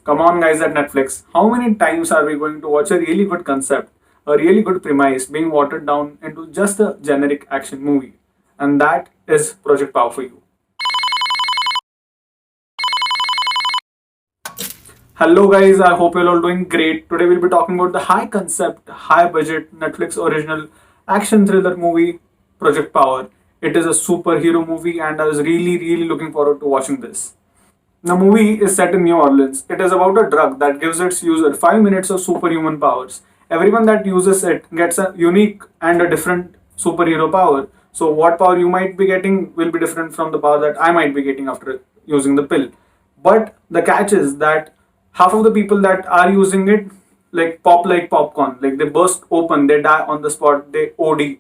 Come on, guys, at Netflix. How many times are we going to watch a really good concept, a really good premise being watered down into just a generic action movie? And that is Project Power for you. Hello, guys. I hope you're all doing great. Today, we'll be talking about the high concept, high budget Netflix original action thriller movie, Project Power. It is a superhero movie, and I was really looking forward to watching this. The movie is set in New Orleans. It is about a drug that gives its user 5 minutes of superhuman powers. Everyone that uses it gets a unique and a different superhero power. So, what power you might be getting will be different from the power that I might be getting after using the pill. But the catch is that half of the people that are using it like popcorn, like they burst open, they die on the spot, they OD.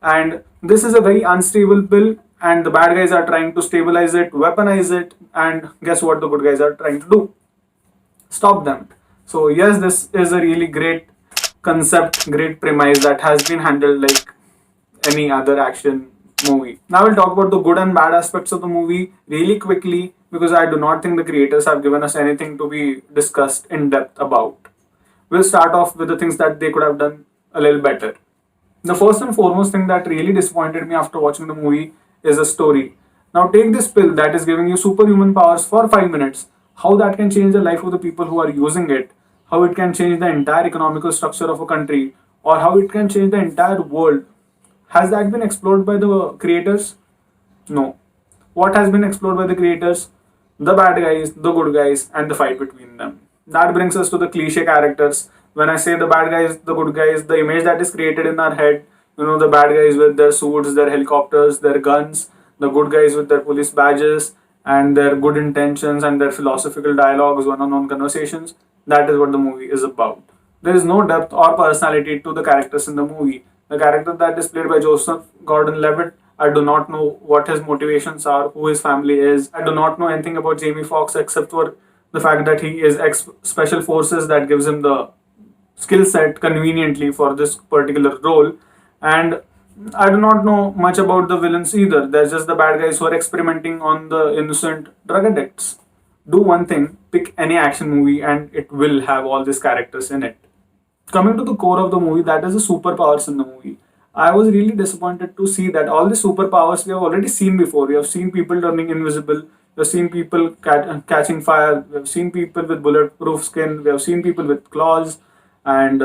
And this is a very unstable pill, and the bad guys are trying to stabilize it, weaponize it, and guess what the good guys are trying to do? Stop them. So yes, this is a really great concept, great premise that has been handled like any other action movie. Now we'll talk about the good and bad aspects of the movie really quickly, because I do not think the creators have given us anything to be discussed in depth about. We'll start off with the things that they could have done a little better. The first and foremost thing that really disappointed me after watching the movie is the story. Now, take this pill that is giving you superhuman powers for 5 minutes. How that can change the life of the people who are using it, how it can change the entire economical structure of a country, or how it can change the entire world. Has that been explored by the creators? No. What has been explored by the creators? The bad guys, the good guys, and the fight between them. That brings us to the cliche characters. When I say the bad guys, the good guys, the image that is created in our head, the bad guys with their suits, their helicopters, their guns, the good guys with their police badges, and their good intentions and their philosophical dialogues, one on one conversations. That is what the movie is about. There is no depth or personality to the characters in the movie. The character that is played by Joseph Gordon Levitt, I do not know what his motivations are, who his family is. I do not know anything about Jamie Foxx except for the fact that he is ex special forces that gives him the skill set conveniently for this particular role. And I do not know much about the villains either. They're just the bad guys who are experimenting on the innocent drug addicts. Do one thing, pick any action movie, and it will have all these characters in it. Coming to the core of the movie, that is the superpowers in the movie. I was really disappointed to see that all the superpowers we have already seen before. We have seen people turning invisible. We have seen people catching fire. We have seen people with bulletproof skin. We have seen people with claws and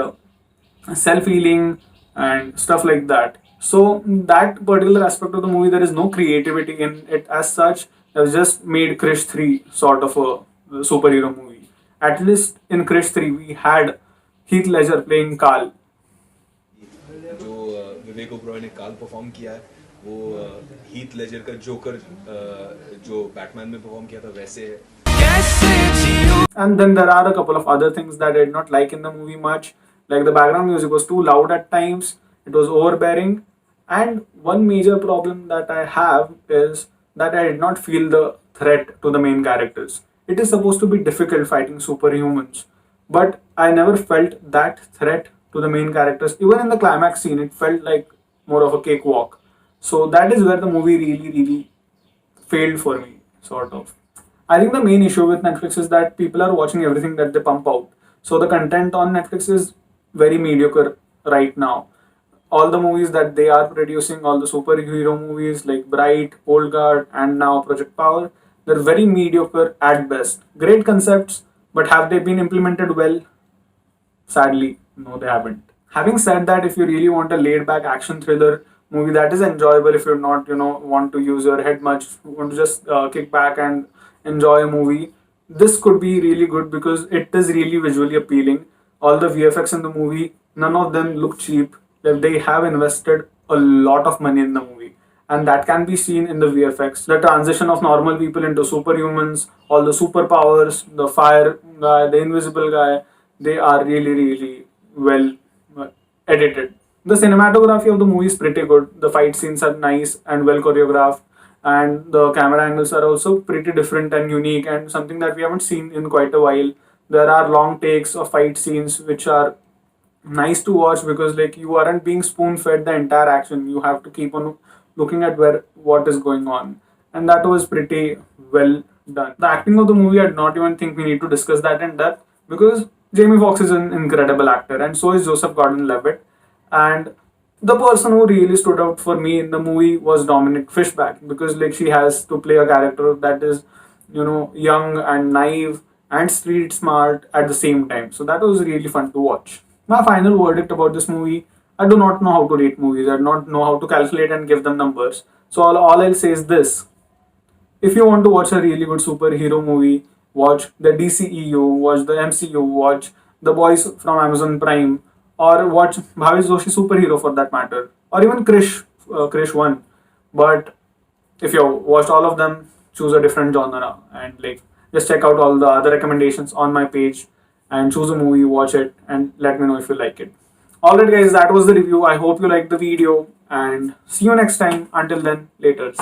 self healing and stuff like that. So that particular aspect of the movie, there is no creativity in it as such. They've just made Krish 3 sort of a superhero movie. At least in Krish 3, we had Heath Ledger playing Carl. जो विवेक ओबरॉय ने काल perform किया है वो Heath Ledger का joker जो Batman में perform किया था वैसे है. And then there are a couple of other things that I did not like in the movie much. Like the background music was too loud at times, it was overbearing. And one major problem that I have is that I did not feel the threat to the main characters. It is supposed to be difficult fighting superhumans, but I never felt that threat to the main characters. Even in the climax scene, it felt like more of a cakewalk. So that is where the movie really failed for me, sort of. I think the main issue with Netflix is that people are watching everything that they pump out. So the content on Netflix is very mediocre right now. All the movies that they are producing, all the superhero movies like Bright, Old Guard, and now Project Power, they're very mediocre at best. Great concepts, but have they been implemented well? Sadly, no, they haven't. Having said that, if you really want a laid back action thriller movie that is enjoyable, if you're not, want to use your head much, want to just kick back and enjoy a movie, this could be really good because it is really visually appealing. All the VFX in the movie, none of them look cheap. They have invested a lot of money in the movie, and that can be seen in the VFX. The transition of normal people into superhumans, all the superpowers, the fire guy, the invisible guy, they are really well edited. The cinematography of the movie is pretty good. The fight scenes are nice and well choreographed, and the camera angles are also pretty different and unique, and something that we haven't seen in quite a while. There are long takes of fight scenes which are nice to watch because like you aren't being spoon fed the entire action. You have to keep on looking at where what is going on, and that was pretty well done. The acting of the movie, I do not even think we need to discuss that in depth because Jamie Foxx is an incredible actor, and so is Joseph Gordon-Levitt. And the person who really stood out for me in the movie was Dominic Fishback, because like she has to play a character that is, young and naive and street smart at the same time. So that was really fun to watch. My final verdict about this movie: I do not know how to rate movies. I do not know how to calculate and give them numbers. So all I'll say is this: if you want to watch a really good superhero movie, watch the DCEU, watch the MCU, watch The Boys from Amazon Prime, or watch Bhavesh Joshi Superhero for that matter, or even Krish 1. But if you watched all of them, choose a different genre and like just check out all the other recommendations on my page and choose a movie, watch it, and let me know if you like it. Alright, guys, that was the review. I hope you liked the video and see you next time. Until then, later.